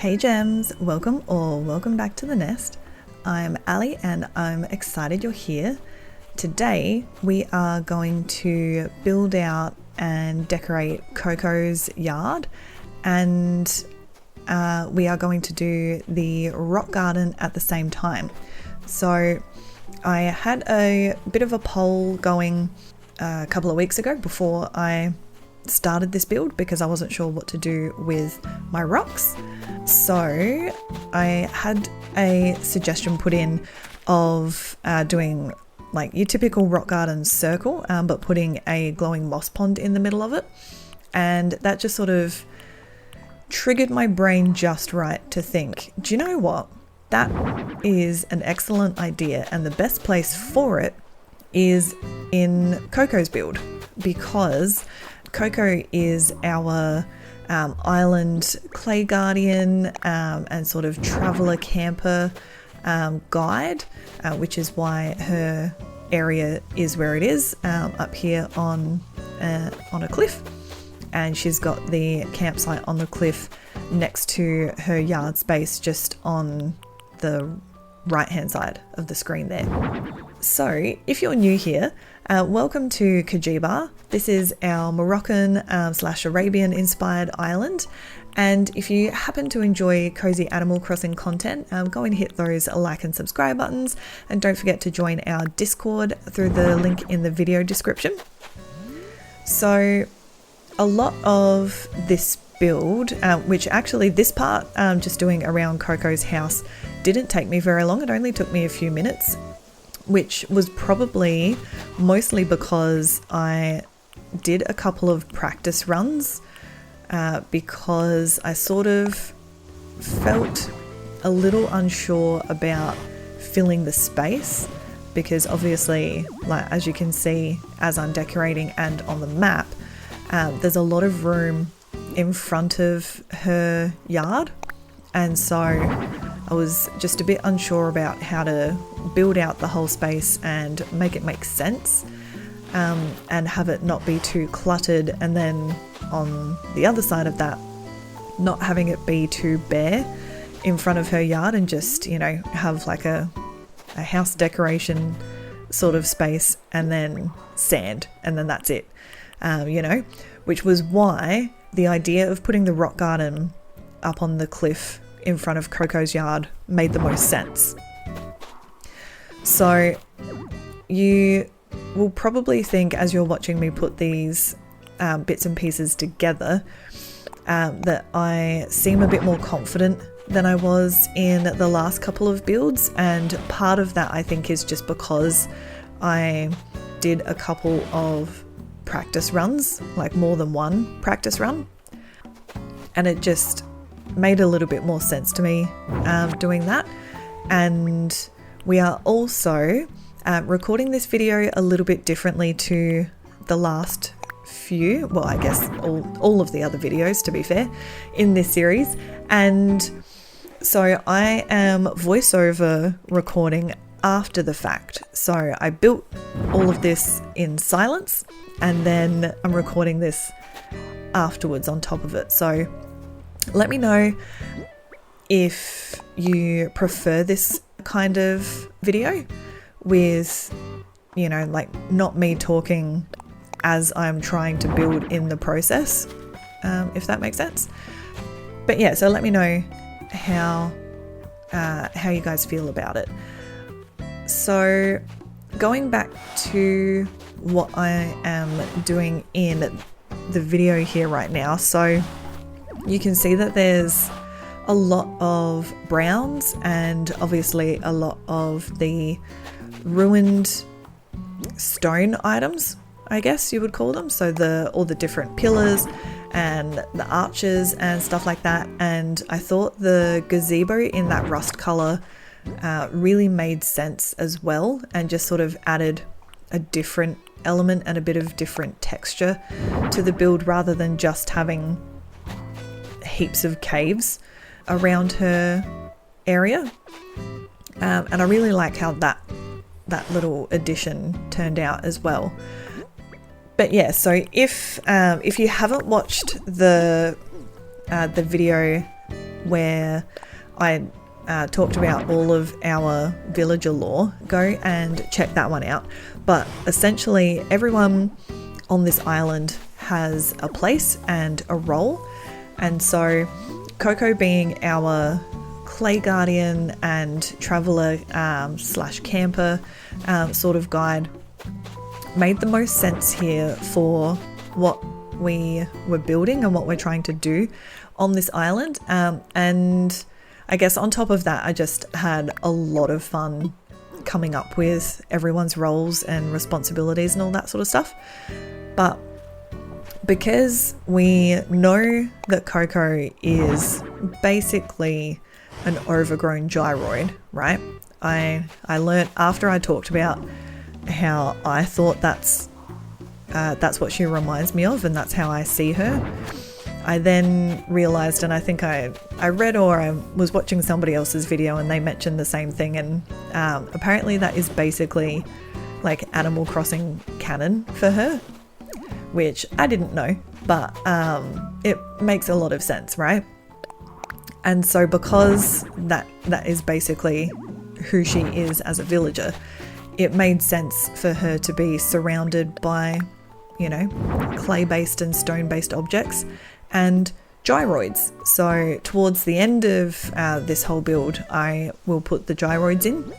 Hey gems, welcome back to the nest. I'm Ali and I'm excited you're here. Today we are going to build out and decorate Coco's yard, and we are going to do the rock garden at the same time. So I had a bit of a poll going a couple of weeks ago before I started this build because I wasn't sure what to do with my rocks. So I had a suggestion put in of doing like your typical rock garden circle, but putting a glowing moss pond in the middle of it. And that just sort of triggered my brain just right to think, do you know what? That is an excellent idea, and the best place for it is in Coco's build, because Coco is our island clay guardian and sort of traveller camper guide, which is why her area is where it is, up here on a cliff. And she's got the campsite on the cliff next to her yard space, just on the right hand side of the screen there. So if you're new here, welcome to Khajibar. This is our Moroccan / Arabian inspired island. And if you happen to enjoy cozy Animal Crossing content, go and hit those like and subscribe buttons. And don't forget to join our Discord through the link in the video description. So a lot of this build, which actually this part, just doing around Coco's house, didn't take me very long. It only took me a few minutes, which was probably mostly because I did a couple of practice runs because I sort of felt a little unsure about filling the space, because obviously, like as you can see as I'm decorating and on the map, there's a lot of room in front of her yard, and so I was just a bit unsure about how to build out the whole space and make it make sense, and have it not be too cluttered, and then on the other side of that, not having it be too bare in front of her yard and just, you know, have like a house decoration sort of space and then sand and then that's it, which was why the idea of putting the rock garden up on the cliff in front of Coco's yard made the most sense. So you will probably think, as you're watching me put these bits and pieces together, that I seem a bit more confident than I was in the last couple of builds, and part of that I think is just because I did a couple of practice runs, like more than one practice run, and it just made a little bit more sense to me doing that. And we are also recording this video a little bit differently to the last few, well, I guess all of the other videos, to be fair, in this series. And so I am voiceover recording after the fact. So I built all of this in silence, and then I'm recording this afterwards on top of it. So let me know if you prefer this kind of video with, you know, like not me talking as I'm trying to build in the process, if that makes sense. But yeah, so let me know how you guys feel about it. So going back to what I am doing in the video here right now, so you can see that there's a lot of browns and obviously a lot of the ruined stone items, I guess you would call them. So all the different pillars and the arches and stuff like that. And I thought the gazebo in that rust color really made sense as well, and just sort of added a different element and a bit of different texture to the build, rather than just having heaps of caves around her area. And I really like how that little addition turned out as well. But yeah, so if you haven't watched the video where I talked about all of our villager lore, go and check that one out. But essentially everyone on this island has a place and a role, and so Coco, being our clay guardian and traveler slash camper sort of guide, made the most sense here for what we were building and what we're trying to do on this island. And I guess on top of that, I just had a lot of fun coming up with everyone's roles and responsibilities and all that sort of stuff. But because we know that Coco is basically an overgrown gyroid, right? I learnt after I talked about how I thought that's what she reminds me of, and that's how I see her. I then realized, and I think I read or I was watching somebody else's video and they mentioned the same thing, and apparently that is basically like Animal Crossing canon for her, which I didn't know, but it makes a lot of sense, right? And so because that is basically who she is as a villager, it made sense for her to be surrounded by, you know, clay-based and stone-based objects and gyroids. So towards the end of this whole build, I will put the gyroids in,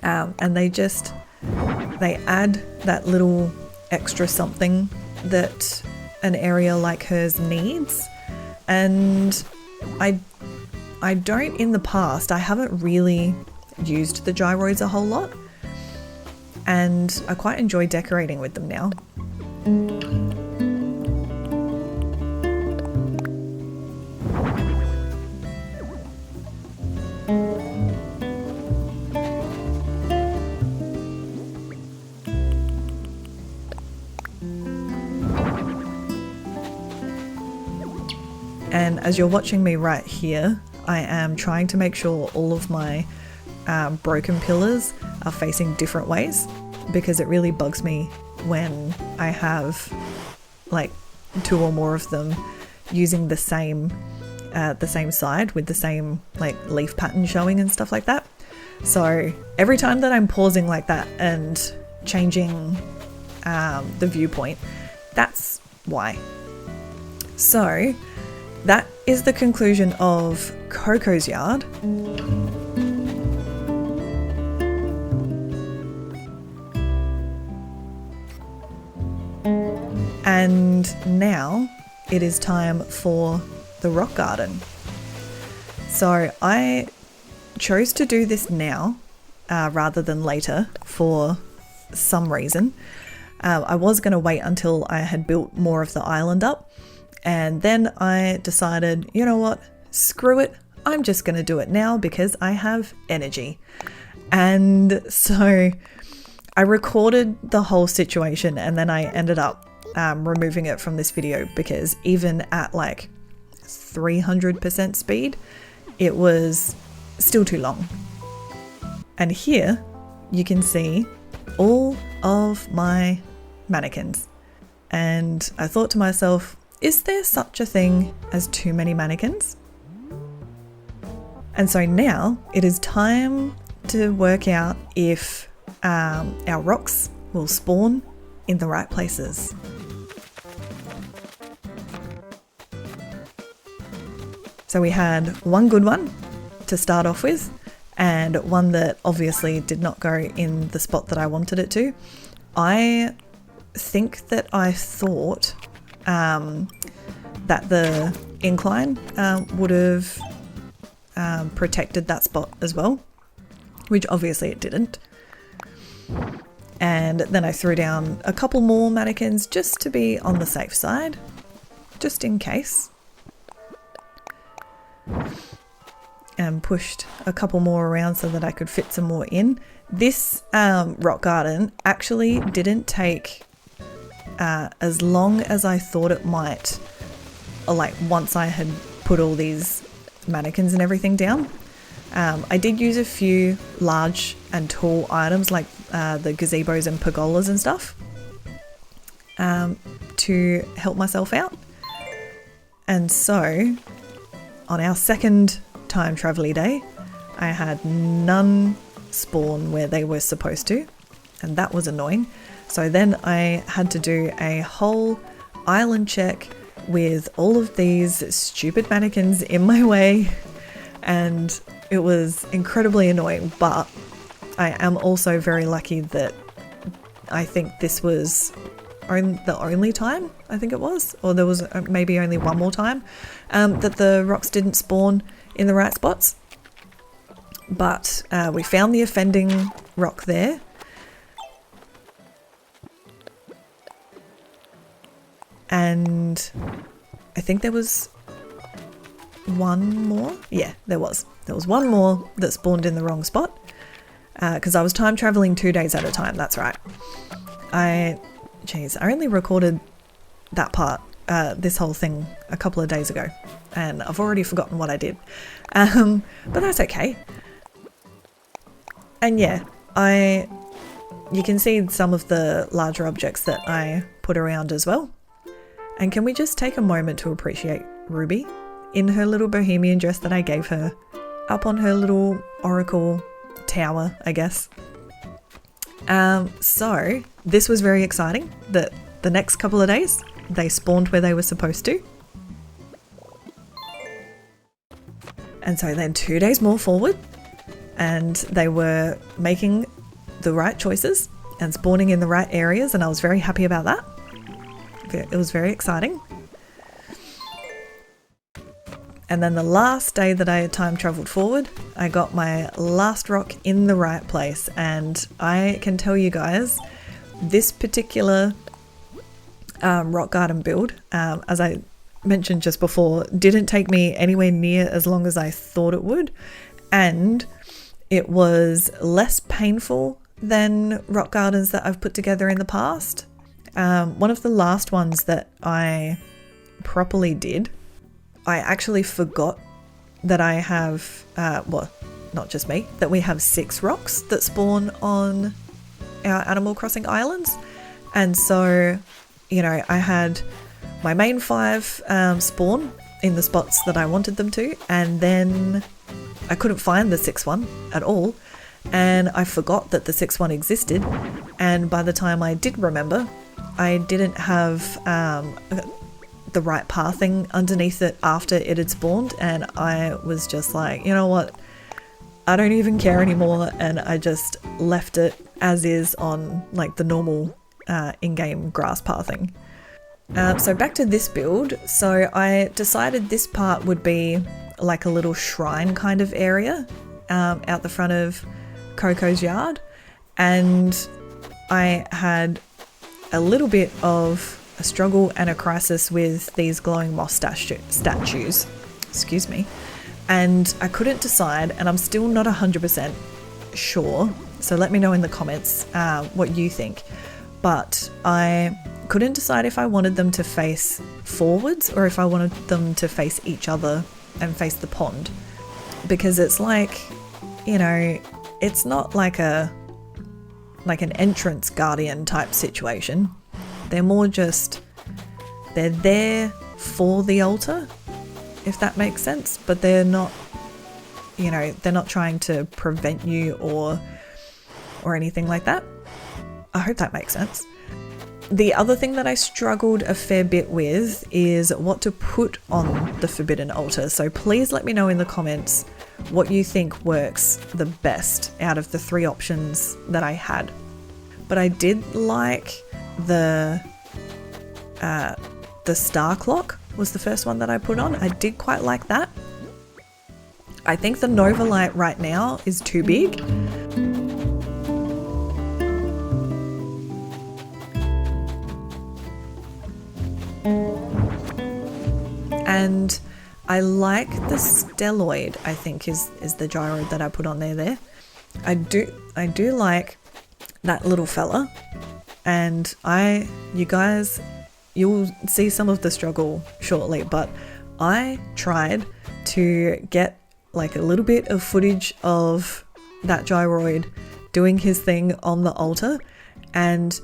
and they add that little extra something that an area like hers needs. And I don't, in the past, I haven't really used the gyroids a whole lot, and I quite enjoy decorating with them now. And as you're watching me right here, I am trying to make sure all of my broken pillars are facing different ways, because it really bugs me when I have like 2 or more of them using the same side with the same like leaf pattern showing and stuff like that. So every time that I'm pausing like that and changing the viewpoint, that's why. So that is the conclusion of Coco's yard. And now it is time for the rock garden. So I chose to do this now rather than later for some reason. I was going to wait until I had built more of the island up, and then I decided, you know what, screw it, I'm just going to do it now because I have energy. And so I recorded the whole situation, and then I ended up removing it from this video because even at like 300% speed, it was still too long. And here you can see all of my mannequins. And I thought to myself, is there such a thing as too many mannequins? And so now it is time to work out if our rocks will spawn in the right places. So we had one good one to start off with, and one that obviously did not go in the spot that I wanted it to. I think that I thought that the incline would have protected that spot as well, which obviously it didn't. And then I threw down a couple more mannequins just to be on the safe side, just in case. And pushed a couple more around so that I could fit some more in. This rock garden actually didn't take as long as I thought it might, like once I had put all these mannequins and everything down. I did use a few large and tall items like the gazebos and pergolas and stuff to help myself out. And so on our second time travel day, I had none spawn where they were supposed to, and that was annoying. So then I had to do a whole island check with all of these stupid mannequins in my way, and it was incredibly annoying, but I am also very lucky that I think this was the only time, I think it was, or there was maybe only one more time that the rocks didn't spawn in the right spots. But we found the offending rock there. And I think there was one more. Yeah, there was. There was one more that spawned in the wrong spot. Because I was time traveling 2 days at a time, that's right. I only recorded that part, this whole thing, a couple of days ago. And I've already forgotten what I did. But that's okay. And yeah, you can see some of the larger objects that I put around as well. And can we just take a moment to appreciate Ruby in her little bohemian dress that I gave her, up on her little oracle tower, I guess. So this was very exciting that the next couple of days they spawned where they were supposed to. And so then 2 days more forward, and they were making the right choices and spawning in the right areas, and I was very happy about that. It was very exciting. And then the last day that I had time traveled forward, I got my last rock in the right place, and I can tell you guys, this particular rock garden build, as I mentioned just before, didn't take me anywhere near as long as I thought it would, and it was less painful than rock gardens that I've put together in the past. One of the last ones that I properly did, I actually forgot that I have, well, not just me, that we have 6 rocks that spawn on our Animal Crossing islands. And so, you know, I had my main 5 spawn in the spots that I wanted them to, and then I couldn't find the 6th one at all, and I forgot that the 6th one existed, and by the time I did remember, I didn't have the right pathing underneath it after it had spawned, and I was just like, you know what, I don't even care anymore, and I just left it as is on like the normal in-game grass pathing. So back to this build. So I decided this part would be like a little shrine kind of area out the front of Coco's yard, and I had a little bit of a struggle and a crisis with these glowing moss statues, excuse me, and I couldn't decide, and I'm still not 100% sure, so let me know in the comments what you think, but I couldn't decide if I wanted them to face forwards or if I wanted them to face each other and face the pond, because it's like, you know, it's not like an entrance guardian type situation. They're more just, they're there for the altar, if that makes sense, but they're not, you know, they're not trying to prevent you or anything like that. I hope that makes sense. The other thing that I struggled a fair bit with is what to put on the forbidden altar. So please let me know in the comments what you think works the best out of the 3 options that I had. But I did like the star clock was the first one that I put on. I did quite like that. I think the Nova light right now is too big. And I like the stelloid, I think is the gyroid that I put on there. I do like that little fella, and you guys, you'll see some of the struggle shortly, but I tried to get like a little bit of footage of that gyroid doing his thing on the altar, and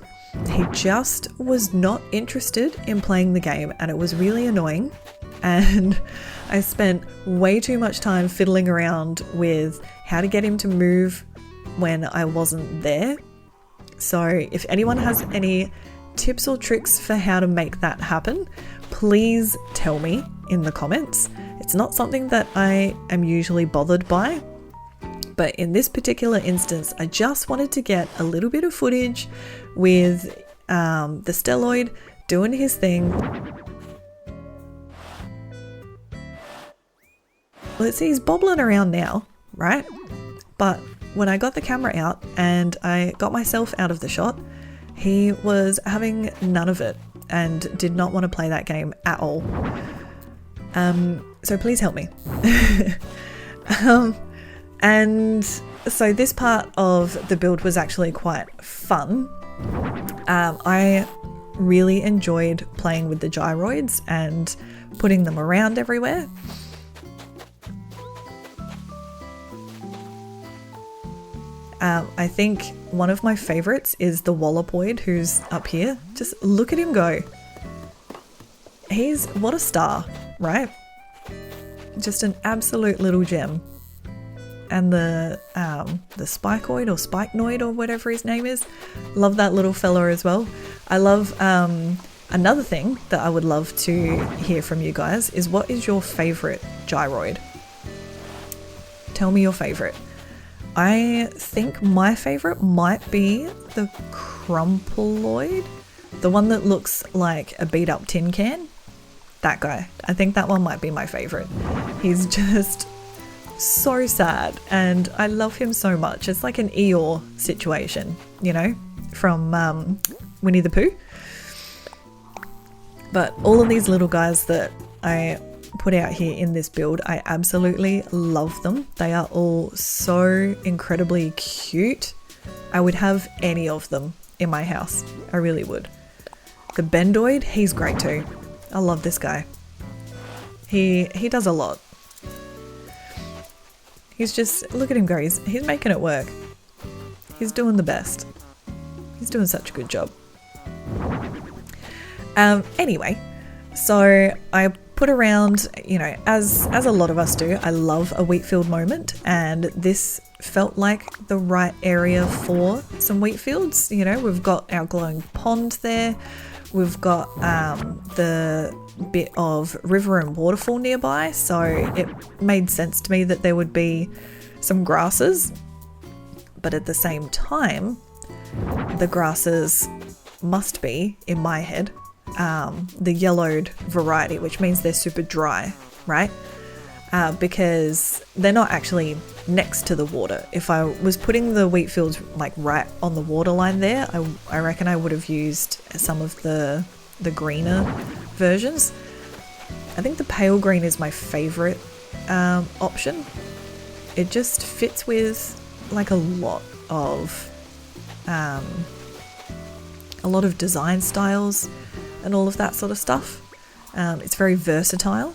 he just was not interested in playing the game, and it was really annoying. and I spent way too much time fiddling around with how to get him to move when I wasn't there. So if anyone has any tips or tricks for how to make that happen, please tell me in the comments. It's not something that I am usually bothered by, but in this particular instance, I just wanted to get a little bit of footage with the stelloid doing his thing. Let's see, he's bobbling around now, right? But when I got the camera out and I got myself out of the shot, he was having none of it and did not want to play that game at all. So please help me. And so this part of the build was actually quite fun. I really enjoyed playing with the gyroids and putting them around everywhere. I think one of my favorites is the Wallopoid, who's up here. Just look at him go. What a star, right? Just an absolute little gem. And the Spikoid or Spikenoid or whatever his name is. Love that little fella as well. I love another thing that I would love to hear from you guys is, what is your favorite gyroid? Tell me your favorite. I think my favorite might be the Crumploid, the one that looks like a beat up tin can. That guy. I think that one might be my favorite. He's just so sad and I love him so much. It's like an Eeyore situation, you know, from Winnie the Pooh. But all of these little guys that I put out here in this build, I absolutely love them. They are all so incredibly cute. I would have any of them in my house. I really would. The Bendoid, he's great too. I love this guy. He does a lot. He's just, look at him go, he's making it work. He's doing the best. He's doing such a good job. Anyway, so I put around, you know, as a lot of us do, I love a wheat field moment, and this felt like the right area for some wheat fields. You know, we've got our glowing pond there. We've got the bit of river and waterfall nearby, so it made sense to me that there would be some grasses. But at the same time, the grasses must be, in my head, the yellowed variety, which means they're super dry, right? Because they're not actually next to the water. If I was putting the wheat fields like right on the waterline there, I reckon I would have used some of the greener versions. I think the pale green is my favorite option. It just fits with like a lot of design styles and all of that sort of stuff. It's very versatile,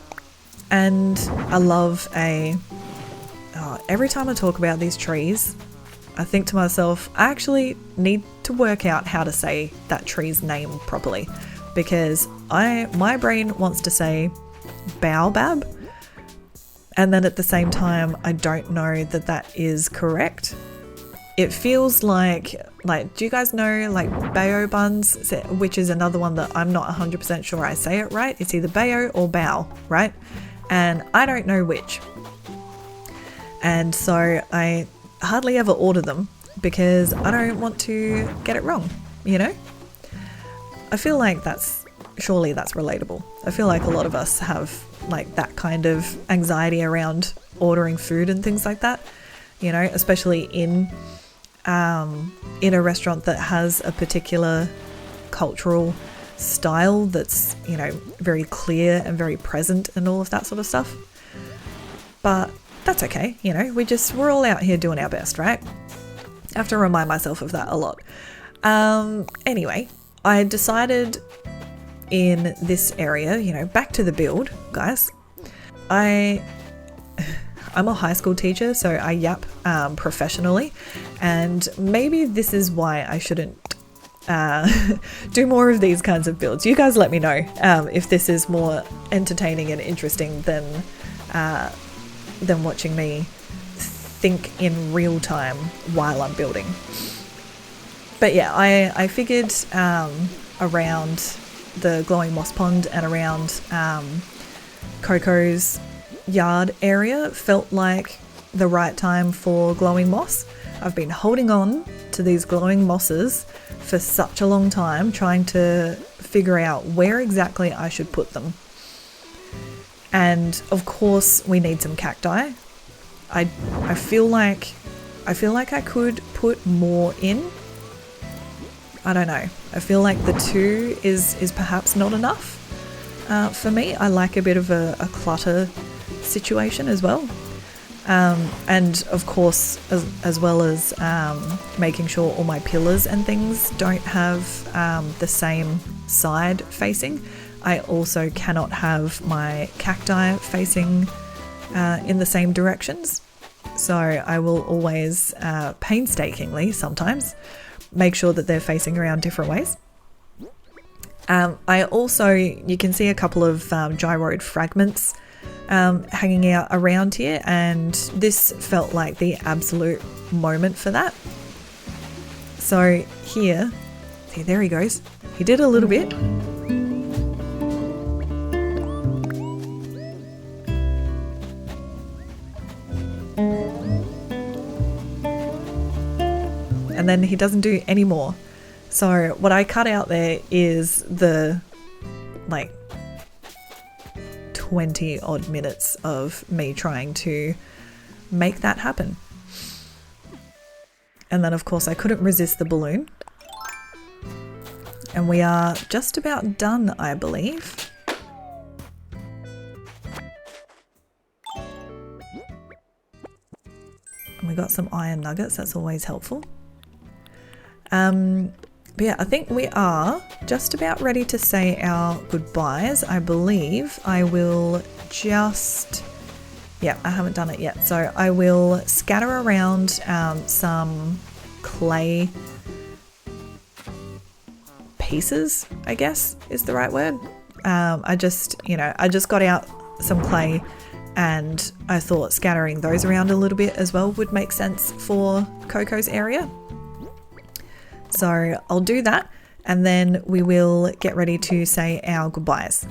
and I love every time I talk about these trees, I think to myself, I actually need to work out how to say that tree's name properly, because my brain wants to say baobab, and then at the same time I don't know that that is correct. It feels like do you guys know like bao buns, which is another one that I'm not 100% sure I say it right. It's either bao or bao, right? And I don't know which. And so I hardly ever order them because I don't want to get it wrong, you know? I feel like surely that's relatable. I feel like a lot of us have like that kind of anxiety around ordering food and things like that, you know, especially in a restaurant that has a particular cultural style that's, you know, very clear and very present and all of that sort of stuff. But that's okay, you know, we're all out here doing our best, right? I have to remind myself of that a lot. Anyway, I decided in this area, you know, back to the build, guys. I'm a high school teacher, so I yap professionally, and maybe this is why I shouldn't do more of these kinds of builds. You guys let me know if this is more entertaining and interesting than watching me think in real time while I'm building. But yeah, I figured around the glowing moss pond and around Coco's yard area felt like the right time for glowing moss. I've been holding on to these glowing mosses for such a long time, trying to figure out where exactly I should put them. And of course we need some cacti. I feel like I could put more in. I don't know. I feel like the 2 is perhaps not enough for me. I like a bit of a clutter situation as well. And of course, as well as making sure all my pillars and things don't have the same side facing, I also cannot have my cacti facing in the same directions. So I will always painstakingly sometimes make sure that they're facing around different ways. I also, you can see a couple of gyroid fragments hanging out around here, and this felt like the absolute moment for that. So here, see, there he goes. He did a little bit. And then he doesn't do any more. So what I cut out there is the like 20 odd minutes of me trying to make that happen. And then of course I couldn't resist the balloon. And we are just about done, I believe. And we got some iron nuggets, that's always helpful. But yeah, I think we are just about ready to say our goodbyes. I believe I will just, yeah, I haven't done it yet. So I will scatter around some clay pieces, I guess is the right word. I just got out some clay and I thought scattering those around a little bit as well would make sense for Coco's area. So I'll do that and then we will get ready to say our goodbyes.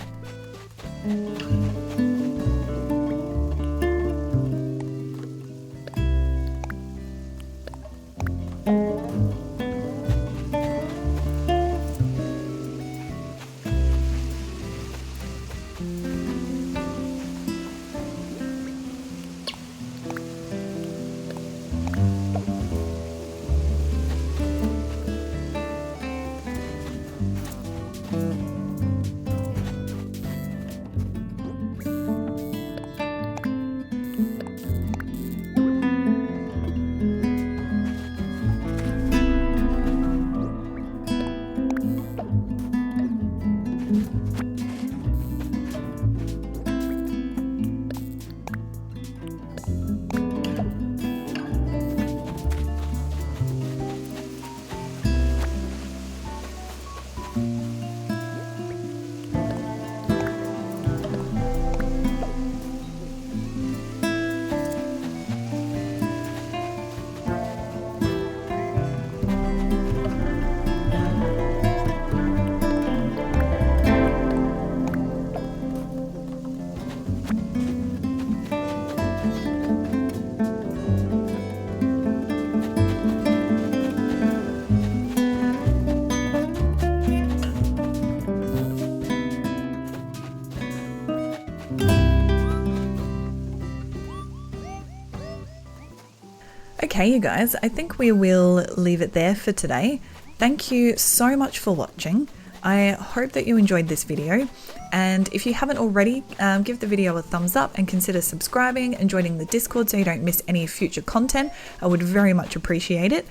Okay, you guys, I think we will leave it there for today. Thank you so much for watching. I hope that you enjoyed this video, and if you haven't already, give the video a thumbs up and consider subscribing and joining the Discord so you don't miss any future content. I would very much appreciate it.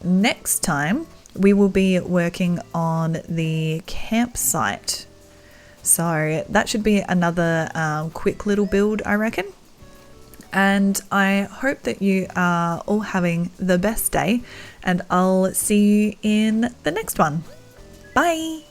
Next time we will be working on the campsite, so that should be another quick little build, I reckon. And I hope that you are all having the best day, and I'll see you in the next one. Bye.